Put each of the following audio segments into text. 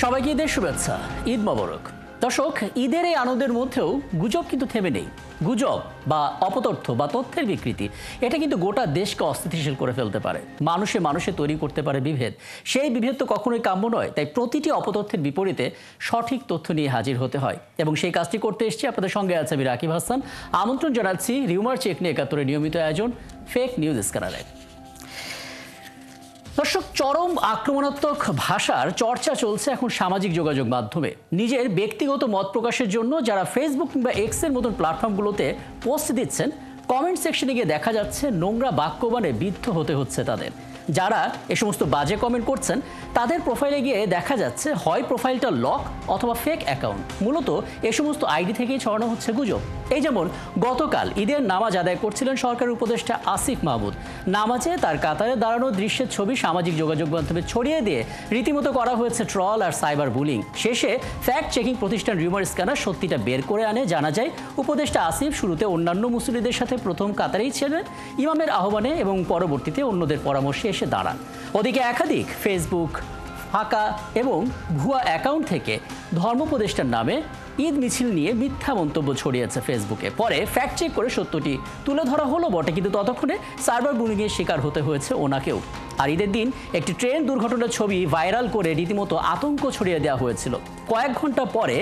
সবাইকে ঈদের শুভেচ্ছা, ঈদ মোবারক। দর্শক, ঈদের এই আনন্দের মধ্যেও গুজব কিন্তু থেমে নেই। গুজব বা অপতথ্য বা তথ্যের বিকৃতি এটা কিন্তু গোটা দেশকে অস্থিতিশীল করে ফেলতে পারে, মানুষে মানুষে তৈরি করতে পারে বিভেদ। সেই বিভেদ তো কখনোই কাম্য নয়, তাই প্রতিটি অপতথ্যের বিপরীতে সঠিক তথ্য নিয়ে হাজির হতে হয় এবং সেই কাজটি করতে এসেছি। আপনাদের সঙ্গে আছে আমি রাকিব হাসান। আমন্ত্রণ জানাচ্ছি রিউমার চেক নিয়ে ৭১-এর নিয়মিত আয়োজন ফেক নিউজ স্ক্যানারে। দর্শক, চরম আক্রমণাত্মক ভাষার চর্চা চলছে এখন সামাজিক যোগাযোগ মাধ্যমে। নিজের ব্যক্তিগত মত প্রকাশের জন্য যারা ফেসবুক কিংবা এক্সের মতন প্ল্যাটফর্মগুলোতে পোস্ট দিচ্ছেন, কমেন্ট সেকশনে গিয়ে দেখা যাচ্ছে নোংরা বাক্যবাণে বিদ্ধ হতে হচ্ছে তাদের। যারা এ সমস্ত বাজে কমেন্ট করছেন তাদের প্রোফাইলে গিয়ে দেখা যাচ্ছে হয় প্রোফাইলটা লক অথবা ফেক অ্যাকাউন্ট। মূলত এ সমস্ত আইডি থেকেই ছড়ানো হচ্ছে গুজব। এই যেমন গতকাল ঈদের নামাজ আদায় করছিলেন সরকারি উপদেষ্টা আসিফ মাহমুদ। নামাজে তার কাতারে দাঁড়ানো দৃশ্যের ছবি সামাজিক যোগাযোগ মাধ্যমে ছড়িয়ে দিয়ে রীতিমতো করা হয়েছে ট্রল আর সাইবার বুলিং। শেষে ফ্যাক্ট চেকিং প্রতিষ্ঠান রিউমার স্ক্যানার সত্যিটা বের করে আনে। জানা যায় উপদেষ্টা আসিফ শুরুতে অন্যান্য মুসল্লিদের সাথে প্রথম কাতারেই ছিলেন, ইমামের আহ্বানে এবং পরবর্তীতে অন্যদের পরামর্শে এসে দাঁড়ান। ওদিকে একাধিক ফেসবুক ফাঁকা এবং ভুয়া অ্যাকাউন্ট থেকে ধর্মোপদেষ্টার নামে ঈদ মিছিল নিয়ে মিথ্যা মন্তব্য ছড়িয়েছে ফেসবুকে। পরে ফ্যাক্ট চেক করে সত্যটি তুলে ধরা হলো বটে, কিন্তু ততক্ষণে সাইবার বুলিংয়ের শিকার হতে হয়েছে ওনাকেও। আর ঈদের দিন একটি ট্রেন দুর্ঘটনার ছবি ভাইরাল করে রীতিমতো আতঙ্ক ছড়িয়ে দেওয়া হয়েছিল। কয়েক ঘন্টা পরে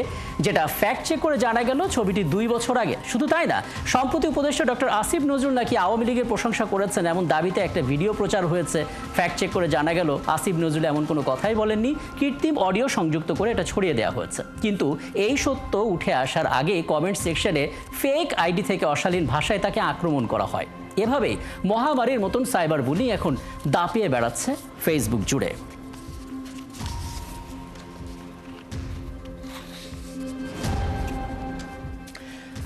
যেটা ফ্যাক্ট চেক করে জানা গেল ছবিটি 2 বছর আগে। শুধু তাই না, সম্প্রতি উপদেষ্টা ডক্টর আসিফ নজরুল নাকি আওয়ামী লীগের প্রশংসা করেছেন এমন দাবিতে একটা ভিডিও প্রচার হয়েছে। ফ্যাক্ট চেক করে জানা গেল আসিফ নজরুল এমন কোনো কথাই বলেননি, কৃত্রিম অডিও সংযুক্ত করে এটা ছড়িয়ে দেওয়া হয়েছে। কিন্তু এই সত্য উঠে আসার আগে কমেন্ট সেকশনে ফেক আইডি থেকে অশালীন ভাষায় তাকে আক্রমণ করা হয়। এভাবেই মহামারীর মতন সাইবার বুলিং এখন দাপিয়ে বেড়াচ্ছে ফেসবুক জুড়ে।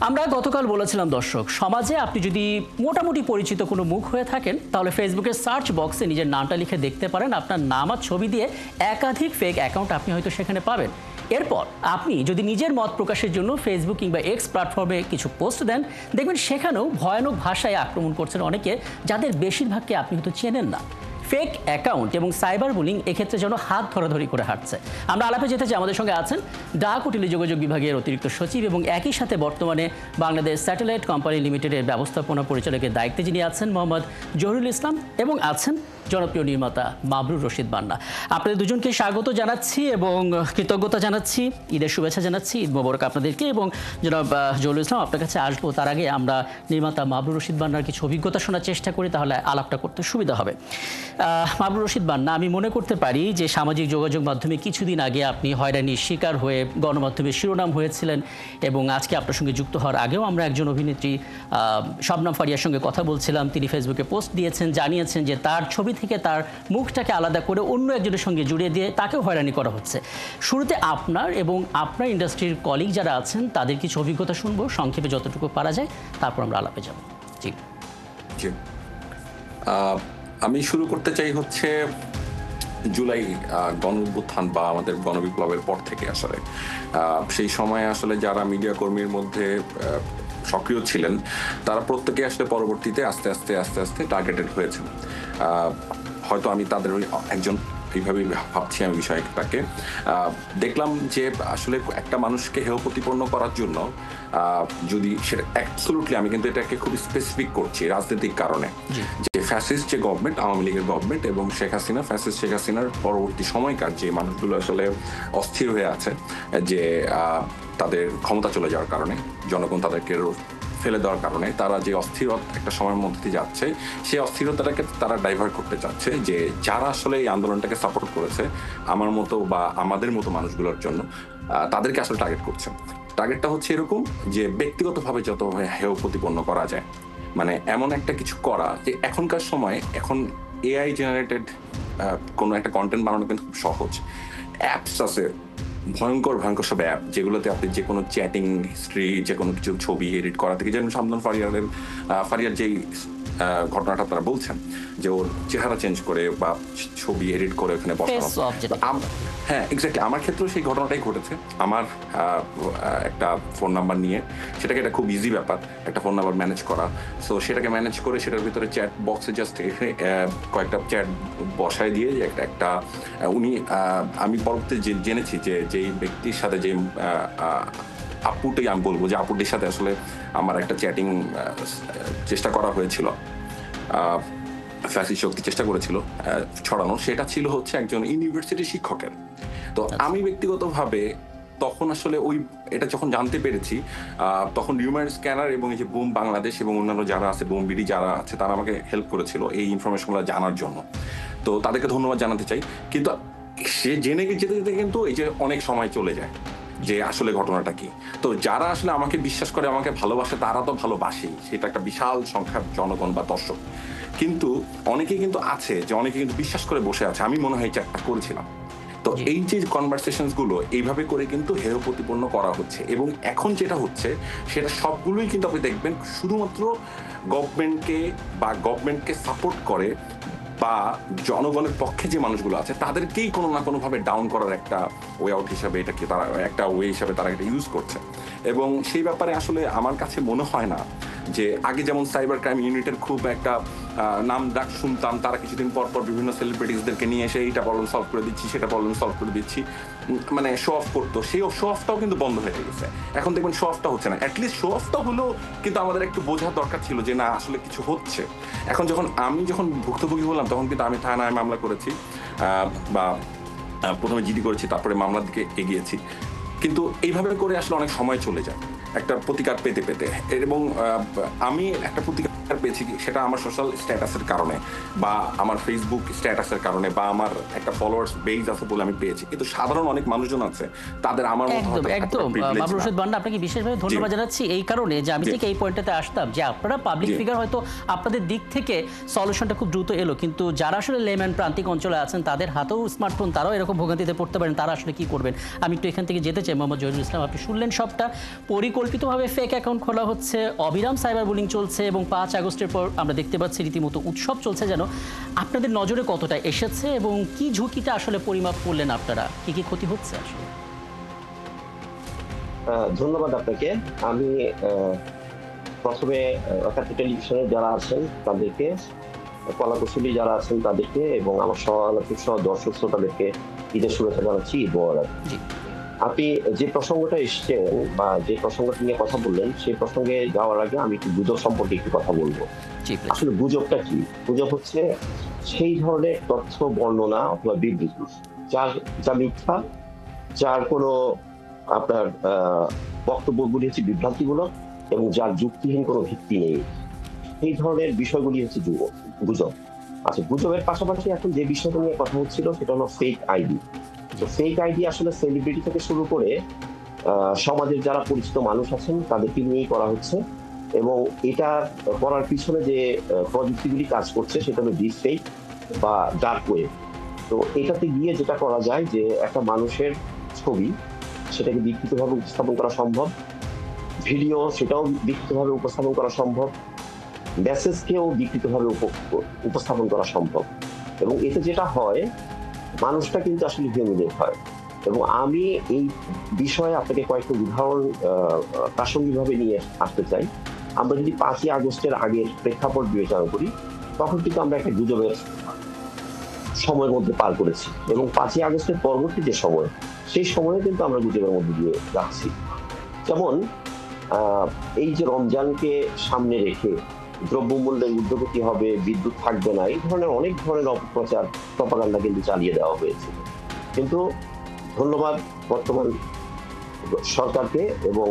আমরা গতকাল বলেছিলাম দর্শক, সমাজে আপনি যদি মোটামুটি পরিচিত কোনো মুখ হয়ে থাকেন তাহলে ফেসবুকের সার্চ বক্সে নিজের নামটা লিখে দেখতে পারেন। আপনার নাম আর ছবি দিয়ে একাধিক ফেক অ্যাকাউন্ট আপনি হয়তো সেখানে পাবেন। এরপর আপনি যদি নিজের মত প্রকাশের জন্য ফেসবুক কিংবা এক্স প্ল্যাটফর্মে কিছু পোস্ট দেন, দেখবেন সেখানেও ভয়ানক ভাষায় আক্রমণ করছেন অনেকে, যাদের বেশিরভাগকে আপনি হয়তো চেনেন না। ফেক অ্যাকাউন্ট এবং সাইবার বুলিং এক্ষেত্রে যেন হাত ধরাধরি করে হাঁটছে। আমরা আলাপে যেতে চাই, আমাদের সঙ্গে আছেন ডাক ও টেলিযোগাযোগ বিভাগের অতিরিক্ত সচিব এবং একই সাথে বর্তমানে বাংলাদেশ স্যাটেলাইট কোম্পানি লিমিটেডের ব্যবস্থাপনা পরিচালকের দায়িত্বে যিনি আছেন মোহাম্মদ জহুরুল ইসলাম, এবং আছেন জনপ্রিয় নির্মাতা মাবরুর রশিদ বান্না। আপনাদের দুজনকে স্বাগত জানাচ্ছি এবং কৃতজ্ঞতা জানাচ্ছি, ঈদের শুভেচ্ছা জানাচ্ছি, ঈদ মোবারক আপনাদেরকে। এবং জনাব জহুরুল ইসলাম, আপনার কাছে আসবো, তার আগে আমরা নির্মাতা মাবরুর রশিদ বান্নার কিছু অভিজ্ঞতা শোনার চেষ্টা করি, তাহলে আলাপটা করতে সুবিধা হবে। মাবরুর রশিদ বান্না, আমি মনে করতে পারি যে সামাজিক যোগাযোগ মাধ্যমে কিছুদিন আগে আপনি হয়রানির শিকার হয়ে গণমাধ্যমে শিরোনাম হয়েছিলেন, এবং আজকে আপনার সঙ্গে যুক্ত হওয়ার আগেও আমরা একজন অভিনেত্রী শবনম ফারিয়ার সঙ্গে কথা বলছিলাম। তিনি ফেসবুকে পোস্ট দিয়েছেন, জানিয়েছেন যে তার ছবি থেকে তার মুখটাকে আলাদা করে অন্য একজনের সঙ্গে জুড়িয়ে দিয়ে তাকেও হয়রানি করা হচ্ছে। শুরুতে আপনার এবং আপনার ইন্ডাস্ট্রির কলিগ যারা আছেন তাদের কিছু অভিজ্ঞতা শুনবো, সংক্ষেপে যতটুকু পারা যায়, তারপর আমরা আলাপে যাব। জি জি, আমি শুরু করতে চাই হচ্ছে জুলাই গণ অভ্যুত্থান বা আমাদের গণবিপ্লবের পর থেকে। আসলে সেই সময় আসলে যারা মিডিয়া কর্মীর মধ্যে সক্রিয় ছিলেন তারা প্রত্যেকে আসলে পরবর্তীতে আস্তে আস্তে আস্তে আস্তে টার্গেটেড হয়েছেন। হয়তো আমি তাদের একজন এইভাবেই ভাবছি আমি বিষয়টাকে। দেখলাম যে আসলে একটা মানুষকে হেয় প্রতিপন্ন করার জন্য যদি সেটা অ্যাবসলিউটলি, আমি কিন্তু এটাকে খুব স্পেসিফিক করছি রাজনৈতিক কারণে, যে ফ্যাসিস্ট যে গভর্নমেন্ট, আওয়ামী লীগের গভর্নমেন্ট এবং শেখ হাসিনা, ফ্যাসিস্ট শেখ হাসিনার পরবর্তী সময়কার যে মানুষগুলো আসলে অস্থির হয়ে আছে যে তাদের ক্ষমতা চলে যাওয়ার কারণে, জনগণ তাদেরকে ফেলে দেওয়ার কারণে, তারা যে অস্থিরতা একটা সময়ের মধ্যে দিয়ে যাচ্ছে, সেই অস্থিরতাটাকে তারা ডাইভার্ট করতে চাচ্ছে। যে যারা আসলে এই আন্দোলনটাকে সাপোর্ট করেছে আমার মতো বা আমাদের মতো মানুষগুলোর জন্য, তাদেরকে আসলে টার্গেট করছে। টার্গেটটা হচ্ছে এরকম যে ব্যক্তিগতভাবে যতভাবে হেয় প্রতিপন্ন করা যায়, মানে এমন একটা কিছু করা যে এখনকার সময়, এখন এআই জেনারেটেড কোনো একটা কন্টেন্ট বানানো কিন্তু খুব সহজ। অ্যাপস আছে, ভয়ঙ্কর ভয়ঙ্কর সব অ্যাপ, যেগুলোতে আপনি যে কোনো চ্যাটিং হিস্ট্রি, যে কোনো কিছু ছবি এডিট করা থেকে, যেমন শাবনম ফারিয়ার যেই ঘটনাটা তারা বলছেন যে ওর চেহারা চেঞ্জ করে বা ছবি এডিট করে ওখানে বসানো। Face swap যেটা হ্যাঁ, এক্স্যাক্টলি আমার ক্ষেত্রেও সেই ঘটনাটাই ঘটেছে। আমার একটা ফোন নাম্বার নিয়ে, সেটাকে এটা খুব ইজি ব্যাপার একটা ফোন নাম্বার ম্যানেজ করা। সো সেটাকে ম্যানেজ করে সেটার ভিতরে চ্যাট বক্সে জাস্ট কয়েকটা চ্যাট বসায় দিয়ে একটা উনি আমি পরবর্তী জেনেছি যে যেই ব্যক্তির সাথে যে আপুটাই আমি বলবো যে আপুটির সাথে আসলে আমার একটা চ্যাটিং চেষ্টা করা হয়েছিল, ফ্যাসি শক্তি চেষ্টা করেছিল ছড়ানো, সেটা ছিল হচ্ছে একজন ইউনিভার্সিটি শিক্ষকের। তো আমি ব্যক্তিগতভাবে তখন আসলে এটা যখন জানতে পেরেছি, তখন রিউমার স্ক্যানার এবং এই যে বুম বাংলাদেশ এবং অন্যান্য যারা আছে, বুম বিডি যারা আছে, তারা আমাকে হেল্প করেছিল এই ইনফরমেশনগুলো জানার জন্য। তো তাদেরকে ধন্যবাদ জানাতে চাই। কিন্তু সে জেনে যেতে যেতে কিন্তু এই যে অনেক সময় চলে যায় যে আসলে ঘটনাটা কি। তো যারা আসলে আমাকে বিশ্বাস করে, আমাকে ভালোবাসে, তারা তো ভালোবাসেই, সেটা একটা বিশাল সংখ্যার জনগণ বা দর্শক। কিন্তু অনেকেই কিন্তু আছে যে অনেকে কিন্তু বিশ্বাস করে বসে আছে, আমি মনে হয় চ্যাটটা করেছিলাম। তো এই যে কনভারসেশনস গুলো এইভাবে করে কিন্তু হেয় প্রতিপন্ন করা হচ্ছে, এবং এখন যেটা হচ্ছে সেটা সবগুলোই কিন্তু আপনি দেখবেন শুধুমাত্র গভর্নমেন্টকে সাপোর্ট করে বা জনগণের পক্ষে যে মানুষগুলো আছে তাদেরকেই কোনো না কোনোভাবে ডাউন করার একটা ওয়ে আউট হিসাবে এটাকে তারা একটা ওয়ে হিসাবে তারা এটা ইউজ করছে। এবং সেই ব্যাপারে আসলে আমার কাছে মনে হয় না যে আগে যেমন সাইবার ক্রাইম ইউনিটের খুব একটা নাম ডাক শুনতাম, তারা কিছুদিন পর পর বিভিন্ন সেলিব্রিটিসদেরকে নিয়ে এসে এইটা প্রবলেম সলভ করে দিচ্ছি, সেটা প্রবলেম সলভ করে দিচ্ছি, মানে শো অফ করতো। সেই শো অফটাও কিন্তু বন্ধ হয়ে গেছে। এখন দেখবেন শো অফটা হচ্ছে না। অ্যাটলিস্ট শো অফটা হলেও কিন্তু আমাদের একটু বোঝার দরকার ছিল যে না আসলে কিছু হচ্ছে। এখন আমি যখন ভুক্তভোগী হলাম তখন কিন্তু আমি থানায় মামলা করেছি, বা প্রথমে জিডি করেছি, তারপরে মামলার দিকে এগিয়েছি। কিন্তু এইভাবে করে আসলে অনেক সময় চলে যায় একটা প্রতিকার পেতে পেতে। এবং আমি একটা প্রতিকার পেয়েছি, সেটা আমার সোশ্যাল স্ট্যাটাসের কারণে বা আমার ফেসবুক স্ট্যাটাসের কারণে বা আমার একটা ফলোয়ার্স বেজ আছে বলে আমি পেয়েছি। কিন্তু সাধারণ অনেক মানুষজন আছে, তাদের আমার মতো একদম মামুনুর রশীদ বান্না, আপনাকে বিশেষভাবে ধন্যবাদ জানাচ্ছি এই কারণে যে আমি ঠিক এই পয়েন্টটাতে আসতাম যে আপনারা পাবলিক ফিগার, হয়তো আপনাদের দিক থেকে সলিউশনটা খুব দ্রুত এলো, কিন্তু যারা আসলে লেম্যান প্রান্তিক অঞ্চলে আছেন তাদের হাতেও স্মার্টফোন, তারাও এরকম ভোগান্তিতে পড়তে পারেন, তারা আসলে কি করবেন। আমি একটু এখান থেকে যেতে চাই মোহাম্মদ জহিরুল ইসলাম, আপনি শুনলেন সবটা। পরিকল্পিতভাবে ফেক অ্যাকাউন্ট খোলা হচ্ছে, অবিরাম সাইবার বুলিং চলছে, এবং 5 আগস্টের পর আমরা দেখতে পাচ্ছি রীতিমতো উৎসব চলছে। যেন আপনাদের নজরে কতটা এসেছে এবং কি ঝুঁকিটা আসলে পরিমাপ করলেন আপনারা, কি কি ক্ষতি হচ্ছে আসলে? ধন্যবাদ আপনাকে। আমি প্রথমে একাত্তর টেলিভিশনের যারা আছেন তাদেরকে, কলাকুশলী যারা আছেন তাদেরকে, এবং আমার সহ দর্শক শ্রোতাদেরকে ঈদের শুভেচ্ছা জানাচ্ছি, ঈদ মোবারক। আপনি যে প্রসঙ্গটা এসছেন বা যে প্রসঙ্গটা নিয়ে কথা বললেন, সেই প্রসঙ্গে যাওয়ার আগে আমি একটু গুজব সম্পর্কে একটু কথা বলবো। আসলে গুজবটা কি? গুজব হচ্ছে সেই ধরনের তথ্য বর্ণনা অথবা বিবৃতি যা মিথ্যা, যার কোনো আপনার বক্তব্যগুলি হচ্ছে বিভ্রান্তিমূলক এবং যার যুক্তিহীন কোনো ভিত্তি নেই, এই ধরনের বিষয়গুলি হচ্ছে গুজব। আচ্ছা, গুজবের পাশাপাশি এখন যে বিষয়টা নিয়ে কথা হচ্ছিল সেটা হলো ফেক আইডি। তো ফেক আইডি আসলে সেলিব্রিটি থেকে শুরু করে সমাজের যারা পরিচিত মানুষ আছেন তাদেরকে নিয়েই করা হচ্ছে, এবং এটা করার পিছনে যে প্রযুক্তিগুলি কাজ করছে সেটা হলো ডিপ ফেক বা ডার্ক ওয়েব। তো এটাতে গিয়ে যেটা করা যায় যে একটা মানুষের ছবি, সেটাকে বিকৃতভাবে উপস্থাপন করা সম্ভব, ভিডিও সেটাও বিকৃতভাবে উপস্থাপন করা সম্ভব, মেসেজকেও বিকৃতভাবে উপস্থাপন করা সম্ভব। এবং এতে যেটা হয়, মানুষটা কিন্তু আসলে হিউমিলেট হয়। এবং আমি এই বিষয়ে আপনাকে কয়েকটা উদাহরণ প্রাসঙ্গিকভাবে নিয়ে আসতে চাই। আমরা যদি 5ই আগস্টের আগের প্রেক্ষাপট বিবেচনা করি, তখন কিন্তু আমরা একটা গুজবের সময়ের মধ্যে পার করেছি, এবং 5ই আগস্টের পরবর্তী যে সময়, সেই সময়ে কিন্তু আমরা গুজবের মধ্যে দিয়ে যাচ্ছি। যেমন এই যে রমজানকে সামনে রেখে দ্রব্যমূল্যের ঊর্ধ্বগতি হবে, বিদ্যুৎ থাকবে না, এই ধরনের অনেক ধরনের অপপ্রচার, প্রপাগান্ডা কিন্তু চালিয়ে দেওয়া হয়েছে। কিন্তু ধন্যবাদ বর্তমান সরকারকে, এবং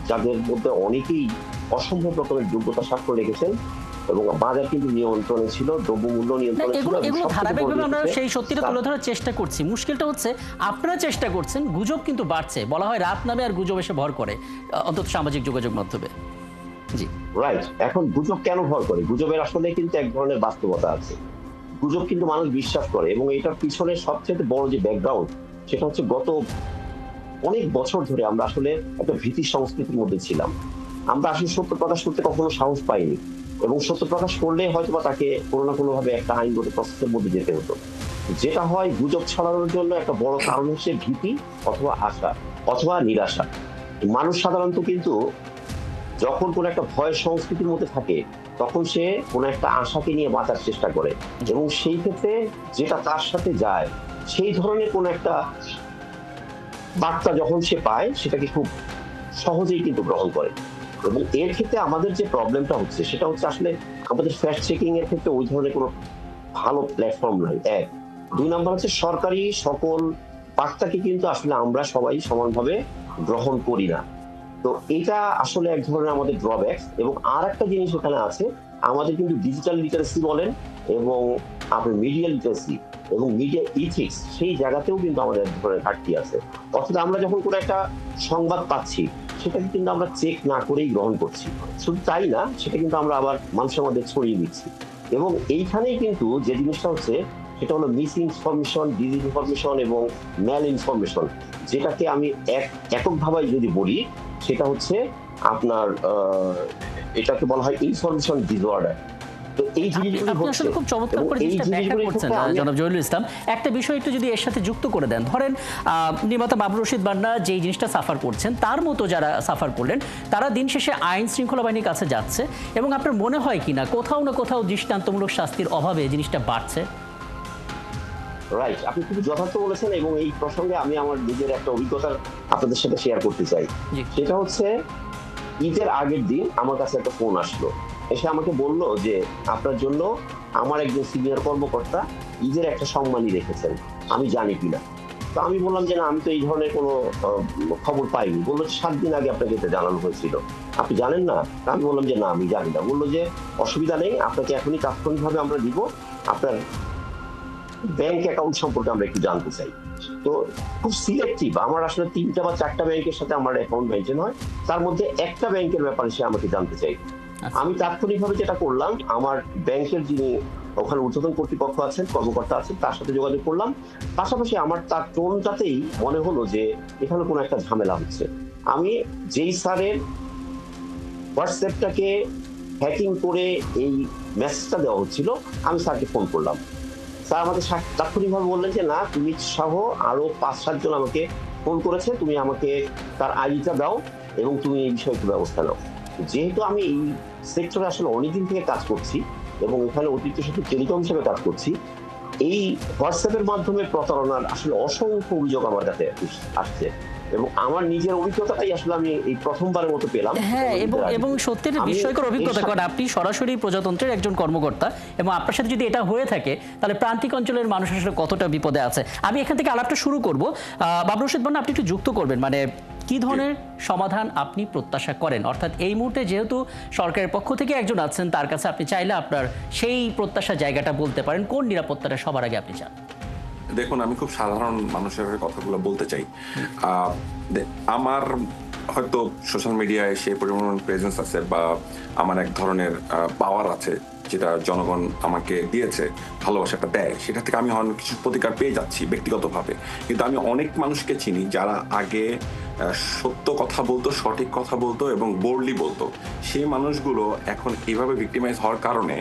যাদের মধ্যে অনেকেই অসম্ভব রকমের যোগ্যতা স্বাক্ষর রেখেছেন, এবং বাজার কিন্তু নিয়ন্ত্রণে ছিল, দ্রব্যমূল্য নিয়ন্ত্রণে ছিল। এগুলো ধারাবাহিকভাবে আমরা সেই সত্যিটা তুলে ধরার চেষ্টা করছি। মুশকিলটা হচ্ছে আপনারা চেষ্টা করছেন, গুজব কিন্তু বাড়ছে। বলা হয় রাত নামে আর গুজব এসে ভর করে, অন্তত সামাজিক যোগাযোগ মাধ্যমে। জি রাইট। এখন গুজব কেন ভর করে? গুজবের আসলে কিন্তু এক ধরনের বাস্তবতা আছে। গুজব কিন্তু মানুষ বিশ্বাস করে, এবং এটার পিছনে সবচেয়ে বড় যে ব্যাকগ্রাউন্ড, সেটা হচ্ছে গত অনেক বছর ধরে আমরা আসলে একটা ভীতি সংস্কৃতির মধ্যে ছিলাম। আমরা আসলে সত্য কথা শুনতে কখনো সাহস পাইনি। এবং সত্য প্রকাশ করলে হয়তো বা তাকে কোনো না কোনোভাবে একটা আইনগত প্রসেসের মধ্যে যেতে হতো। যেটা হয় গুজব ছড়ানোর জন্য একটা বড় কারণ হচ্ছে ভীতি অথবা আশা অথবা নিরাশা। মানুষ সাধারণত কিন্তু যখন কোনো একটা ভয়ের সংস্কৃতির মধ্যে থাকে তখন সে কোনো একটা আশাকে নিয়ে বাঁচার চেষ্টা করে, এবং সেই ক্ষেত্রে যেটা তার সাথে যায় সেই ধরনের কোনো একটা বার্তা যখন সে পায় সেটাকে খুব সহজেই কিন্তু গ্রহণ করে। এবং এর ক্ষেত্রে আমাদের যে প্রবলেমটা হচ্ছে সেটা হচ্ছে আসলে আমাদের ফ্যাক্ট চেকিং এর ক্ষেত্রে ওই ধরনের কোনো ভালো প্ল্যাটফর্ম নাই, এক। দুই নাম্বার হচ্ছে সরকারি সকল বার্তাকে কিন্তু আসলে আমরা সবাই সমানভাবে গ্রহণ করি না। তো এটা আসলে এক ধরনের আমাদের ড্রব্যাক। এবং আর একটা জিনিস এখানে আছে, আমাদের কিন্তু ডিজিটাল লিটারেসি বলেন এবং আপনার মিডিয়া লিটারেসি এবং মিডিয়া ইথিক্স, সেই জায়গাতেও কিন্তু আমাদের এক ধরনের ঘাটতি আছে। অর্থাৎ আমরা যখন কোনো একটা সংবাদ পাচ্ছি সেটাকে কিন্তু আমরা চেক না করেই গ্রহণ করছি। শুধু তাই না, সেটা কিন্তু আমরা আবার মানুষের মধ্যে ছড়িয়ে দিচ্ছি। এবং এইখানেই কিন্তু যে জিনিসটা হচ্ছে সেটা হলো মিস ইনফরমেশন, ডিসইনফরমেশন এবং ম্যাল ইনফরমেশন, যেটাকে আমি এককভাবে যদি বলি সেটা হচ্ছে আপনার এটাকে বলা হয় ইনফরমেশন ডিসঅর্ডার। তো এই জিনিসগুলো আপনি হচ্ছে আসলে খুব চমৎকার করে জিনিসটা ব্যাখ্যা করছেন জনাব জহিরুল ইসলাম। একটা বিষয় একটু যদি এর সাথে যুক্ত করে দেন, ধরেন নির্মাতা বাবর রশিদ বান্না যেই জিনিসটা সাফার করছেন তার মতো যারা সাফার করলেন তারা দিন শেষে আইন শৃঙ্খলা বাহিনীর কাছে যাচ্ছে, এবং আপনার মনে হয় কিনা কোথাও না কোথাও দৃষ্টান্তমূলক শাস্তির অভাবে জিনিসটা বাড়ছে? রাইট, আপনি খুব যথার্থ বলেছেন। এবং এই প্রসঙ্গে আমি আমার নিজের একটা অভিজ্ঞতা আপনাদের সাথে শেয়ার করতে চাই। সেটা হচ্ছে ঈদের আগের দিন আমার কাছে একটা ফোন আসলো, এসে আমাকে বলল যে আপনার জন্য আমার একজন সিনিয়র কর্মকর্তা ঈদের একটা সম্মানী রেখেছেন, আমি জানি কিনা। তো আমি বললাম যে না, আমি তো এই ধরনের কোনো খবর পাইনি। বললো 7 দিন আগে আপনাকে এটা জানানো হয়েছিল, আপনি জানেন না? আমি বললাম যে না, আমি জানি না। বললো যে অসুবিধা নেই, আপনাকে এখনই তাৎক্ষণিকভাবে আমরা দিব, আপনার ব্যাংক অ্যাকাউন্ট সম্পর্কে আমরা একটু জানতে চাই। তো খুব সিলেক্টিভ, আমার আসলে 3টা বা 4টা ব্যাংকের সাথে আমার অ্যাকাউন্ট মেনটেন হয়, তার মধ্যে একটা ব্যাংকের ব্যাপারে সে আমাকে জানতে চাই। আমি তাৎক্ষণিকভাবে যেটা করলাম, আমার ব্যাংকের যিনি ওখানে ঊর্ধ্বতন কর্তৃপক্ষ আছেন, কর্মকর্তা আছেন, তার সাথে যোগাযোগ করলাম। পাশাপাশি আমার তার টোনটাতেই মনে হলো যে এখানে কোনো একটা ঝামেলা হচ্ছে। আমি যেই স্যারের হোয়াটসঅ্যাপটাকে হ্যাকিং করে এই মেসেজটা দেওয়া হচ্ছিল, আমি স্যারকে ফোন করলাম। স্যার আমাকে তাৎক্ষণিকভাবে বললেন যে না, তুমি সহ আরো 5-7 জন আমাকে ফোন করেছে, তুমি আমাকে তার আইডিটা দাও এবং তুমি এই বিষয়ে একটু ব্যবস্থা নাও। যেহেতু আমি এই সেক্টরে আসলে অনেকদিন থেকে কাজ করছি এবং এখানে অতিরিক্ত শুধু টেলিকম হিসেবে কাজ করছি, এই হোয়াটসঅ্যাপের মাধ্যমে প্রতারণার আসলে অসংখ্য অভিযোগ আমার কাছে আসছে। এবং আমার নিজের অভিজ্ঞতাটাই আসলে আমি এই প্রথমবারের মতো পেলাম। হ্যাঁ, এবং সত্যিই বিস্ময়কর অভিজ্ঞতা, কারণ আপনি সরাসরি প্রজাতন্ত্রের একজন কর্মকর্তা এবং আপনার সাথে যদি এটা হয়ে থাকে তাহলে প্রান্তিক অঞ্চলের মানুষ আসলে কতটা বিপদে আছে। আমি এখান থেকে আলাপটা শুরু করব। বাবর রশিদ বান্না, আপনি একটু যুক্ত করবেন, মানে কি ধরনের সমাধান আপনি প্রত্যাশা করেন? অর্থাৎ এই মুহূর্তে যেহেতু সরকারের পক্ষ থেকে একজন আছেন, তার কাছে আপনি চাইলে আপনার সেই প্রত্যাশা জায়গাটা বলতে পারেন। কোন নিরাপত্তাটা সবার আগে আপনি চান? দেখুন, আমি খুব সাধারণ মানুষের কথাগুলো বলতে চাই। আমার হয়তো সোশ্যাল মিডিয়ায় সেই পরিমাণ প্রেজেন্স আছে বা আমার এক ধরনের পাওয়ার আছে যেটা জনগণ আমাকে দিয়েছে, ভালোবাসাটা দেয়, সেটা থেকে আমি অনেক কিছু প্রতিকার পেয়ে যাচ্ছি ব্যক্তিগতভাবে। কিন্তু আমি অনেক মানুষকে চিনি যারা আগে সত্য কথা বলতো, সঠিক কথা বলতো এবং বোল্ডলি বলতো, সেই মানুষগুলো এখন এইভাবে ভিক্টিমাইজ হওয়ার কারণে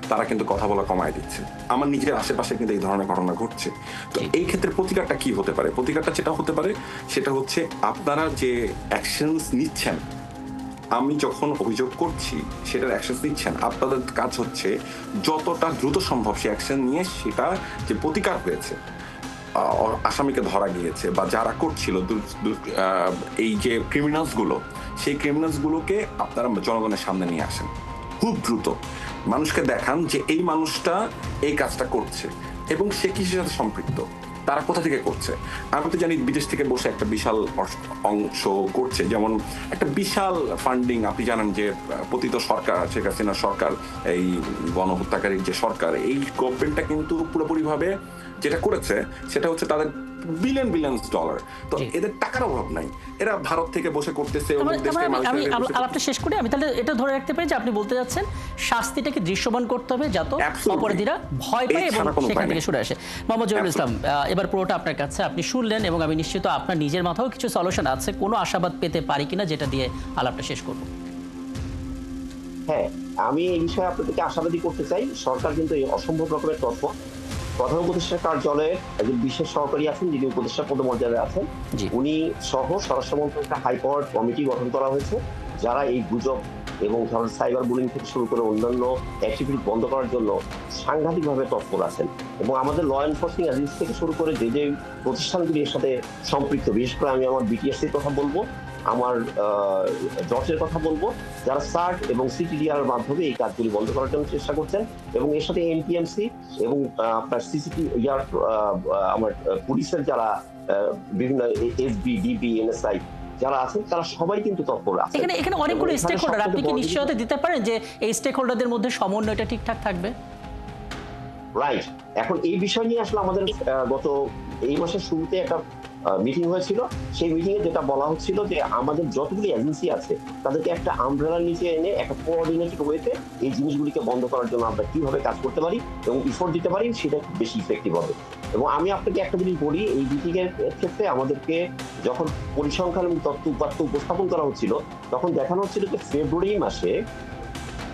তারা কিন্তু কথা বলা কমায় দিচ্ছে। আমার নিজের আশেপাশে কিন্তু এই ধরনের ঘটনা ঘটছে। তো এই ক্ষেত্রে প্রতিকারটা কি হতে পারে? প্রতিকারটা যেটা হতে পারে সেটা হচ্ছে আপনারা যে অ্যাকশনস নিচ্ছেন, আমি যখন অভিযোগ করছি সেটার অ্যাকশন নিচ্ছেন, আপনাদের কাজ হচ্ছে যতটা দ্রুত সম্ভব সে অ্যাকশন নিয়ে সেটা যে প্রতিকার হয়েছে, আসামিকে ধরা গিয়েছে বা যারা করছিল এই যে ক্রিমিনালসগুলো, সেই ক্রিমিনালসগুলোকে আপনারা জনগণের সামনে নিয়ে আসেন খুব দ্রুত। মানুষকে দেখান যে এই মানুষটা এই কাজটা করছে এবং সে কিসের সাথে সম্পৃক্ত, তারা কোথা থেকে করছে। আমি তো জানি বিদেশ থেকে বসে একটা বিশাল অংশ করছে, যেমন একটা বিশাল ফান্ডিং। আপনি জানেন যে পতিত সরকার, শেখ হাসিনা সরকার, এই গণহত্যাকারীর যে সরকার, এই গভর্নমেন্টটা কিন্তু পুরোপুরিভাবে যেটা করেছে সেটা হচ্ছে তাদের বিলিয়ন্স ডলার। তো এদের টাকার অভাব নাই, এরা ভারত থেকে বসে করতেছে। আমি আলাপটা শেষ করি। আমি তাহলে এটা ধরে রাখতে পারি যে আপনি বলতে যাচ্ছেন শাস্তিটাকে দৃশ্যমান করতে হবে যাতে অপরাধীরা ভয় পায় এবং সেখান থেকে সরে আসে। মোহাম্মদ জহিরুল ইসলাম, এবার পুরোটা আপনার কাছে, আপনি শুনলেন এবং আমি নিশ্চিত আপনার নিজের মাথাও কিছু সলিউশন আছে। কোনো আশাবাদ পেতে পারি কিনা যেটা দিয়ে আলাপটা শেষ করব? হ্যাঁ, আমি এই বিষয়ে আপনাদেরকে আশাবাদী করতে চাই, সরকার কিন্তু এই অসম্ভব রকমের তৎপর। প্রধান উপদেষ্টার কার্যালয়ে একজন বিশেষ সহকারী আছেন যিনি উপদেষ্টা পদমর্যাদায় আছেন, জি। উনি সহ স্বরাষ্ট্র মন্ত্রণালয়ের একটা হাই পাওয়ার কমিটি গঠন করা হয়েছে, যারা এই গুজব এবং ধরেন সাইবার বুলিং থেকে শুরু করে অন্যান্য অ্যাক্টিভিটি বন্ধ করার জন্য সাংঘাতিকভাবে তৎপর আছেন। এবং আমাদের ল এনফোর্সিং এজেন্সি থেকে শুরু করে যে যে প্রতিষ্ঠানগুলি এর সাথে সম্পৃক্ত, বিশেষ করে আমি আমার বিটিএসসির কথা বলবো, আমার জটের কথা বলবো, যারা সার্ট এবং সিটিডিআর এর মাধ্যমে এই কাজগুলি বন্ধ করার জন্য চেষ্টা করছেন। এবং এর সাথে এনটিএমসি এবং আপনার সিসিটি আমার পুলিশের যারা বিভিন্ন এসবি, ডিবি, এনএসআই যারা আছেন, তারা সবাই কিন্তু তৎপর আছেন। এখানে অনেকগুলো স্টেক হোল্ডার, আপনি কি নিশ্চয়তা দিতে পারেন যে এই স্টেক হোল্ডারদের মধ্যে সমন্বয়টা ঠিকঠাক থাকবে? রাইট। এখন এই বিষয় নিয়ে আসলে আমাদের গত এই মাসের শুরুতে একটা মিটিং হয়েছিল। সেই মিটিং এ যেটা বলা হচ্ছিল যে আমাদের যতগুলি এজেন্সি আছে তাদেরকে একটা আমব্রেলার নিচে এনে একটা কোঅর্ডিনেটেড ওয়েতে এই জিনিসগুলিকে বন্ধ করার জন্য আমরা কিভাবে কাজ করতে পারি এবং ইফোর্ট দিতে পারি, সেটা খুব বেশি ইফেক্টিভ হবে। এবং আমি আপনাকে একটা জিনিস বলি, এই মিটিং এর ক্ষেত্রে আমাদেরকে যখন পরিসংখ্যান এবং তথ্য উপাত্ত উপস্থাপন করা হচ্ছিল, তখন দেখানো হচ্ছিল যে ফেব্রুয়ারি মাসে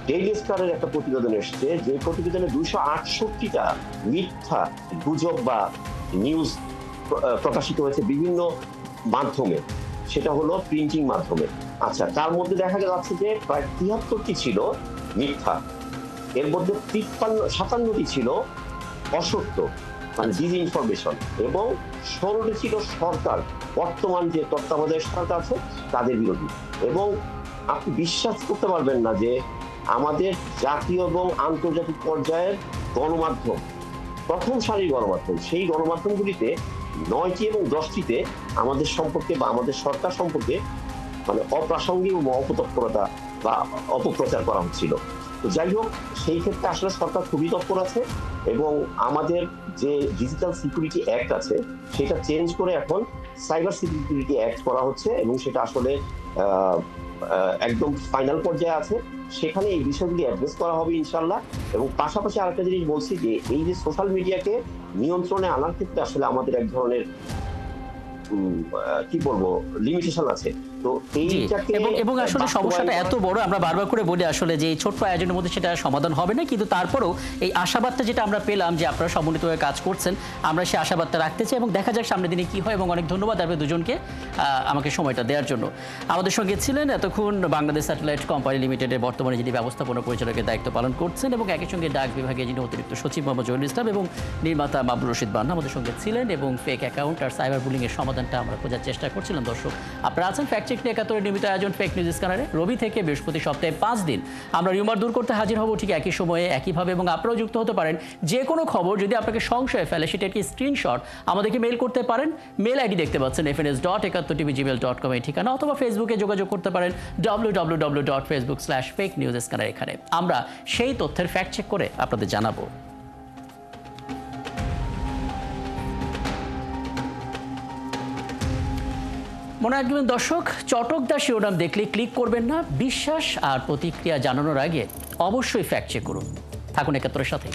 ডেইলি স্টারের একটা প্রতিবেদন এসছে, যে প্রতিবেদনে 268টা মিথ্যা গুজব বা নিউজ প্রকাশিত হয়েছে বিভিন্ন মাধ্যমে, সেটা হলো প্রিন্টিং মাধ্যমে। আচ্ছা, তার মধ্যে দেখা যাচ্ছে যে প্রায় 73টি ছিল মিথ্যা, এর মধ্যে 57টি ছিল অসত্য, মানে ডিসইনফরমেশন, এবং 16টি ছিল সরকার, বর্তমান যে তত্ত্বাবধায়ক সরকার আছে তাদের বিরোধী। এবং আপনি বিশ্বাস করতে পারবেন না যে আমাদের জাতীয় এবং আন্তর্জাতিক পর্যায়ের গণমাধ্যম, প্রথম সারির গণমাধ্যম, সেই গণমাধ্যমগুলিতে 9টি এবং 10টিতে আমাদের সম্পর্কে বা আমাদের সরকার সম্পর্কে মানে অপ্রাসঙ্গিক এবং অপতৎপরতা বা অপপ্রচার করা হচ্ছিল। তো যাই হোক, সেই ক্ষেত্রে আসলে সরকার খুবই তৎপর আছে এবং আমাদের যে ডিজিটাল সিকিউরিটি অ্যাক্ট আছে সেটা চেঞ্জ করে এখন সাইবার সিকিউরিটি অ্যাক্ট করা হচ্ছে এবং সেটা আসলে একদম ফাইনাল পর্যায়ে আছে। সেখানে এই বিষয়গুলি অ্যাড্রেস করা হবে ইনশাল্লাহ। এবং পাশাপাশি আরেকটা জিনিস বলছি যে এই যে সোশ্যাল মিডিয়াকে নিয়ন্ত্রণে আনার ক্ষেত্রে আসলে আমাদের এক ধরনের কি বলবো লিমিটেশন আছে। তো এইটাকে এবং আসলে সমস্যাটা এত বড়, আমরা বারবার করে বলি আসলে যে এই ছোট্ট আয়োজনের মধ্যে সেটা সমাধান হবে না, কিন্তু তারপরেও এই আশাবাদটা যেটা আমরা পেলাম যে আপনারা সমন্বিতভাবে কাজ করছেন, আমরা সেই আশাবাদটা রাখতে চাই এবং দেখা যাক সামনের দিনে কি হয়। এবং অনেক ধন্যবাদ আপনাদের দুজনকে আমাকে সময়টা দেওয়ার জন্য। আমাদের সঙ্গে ছিলেন এতক্ষণ বাংলাদেশ স্যাটেলাইট কোম্পানি লিমিটেডের বর্তমানে যিনি ব্যবস্থাপনা পরিচালকের দায়িত্ব পালন করছেন এবং একই সঙ্গে ডাক বিভাগে যিনি অতিরিক্ত সচিব মোহাম্মদ জহিরুল ইসলাম এবং নির্মাতা মাবরুর রশিদ বান্না আমাদের সঙ্গে ছিলেন। এবং ফেক অ্যাকাউন্ট আর সাইবার বুলিং এর সমাধানটা আমরা খোঁজার চেষ্টা করছিলাম। দর্শক, আপনারা আছেন ফ্যাক্ট চেক নিয়ে 71 নিয়মিত আয়োজন ফেক নিউজ স্ক্যানারে। রবি থেকে বৃহস্পতি সপ্তাহে 5 দিন আমরা রিউমার দূর করতে হাজির হব ঠিক একই সময়ে একইভাবে। এবং আপনারাও যুক্ত হতে পারেন। যে কোনো খবর যদি আপনাকে সংশয়ে ফেলে সেটার কি স্ক্রিনশট আমাদেরকে মেল করতে পারেন। মেল আইডি দেখতে পাচ্ছেন fns.71tv@gmail.com এই ঠিকানা, অথবা ফেসবুকে যোগাযোগ করতে পারেন www.facebook/fakenewsscanner এখানে। আমরা সেই তথ্যের ফ্যাক্ট চেক করে আপনাদের জানাবো। মনে রাখবেন দর্শক, চটকদার শিরোনাম দেখলে ক্লিক করবেন না। বিশ্বাস আর প্রতিক্রিয়া জানানোর আগে অবশ্যই ফ্যাক্ট চেক করুন। থাকুন 71-এর সাথে।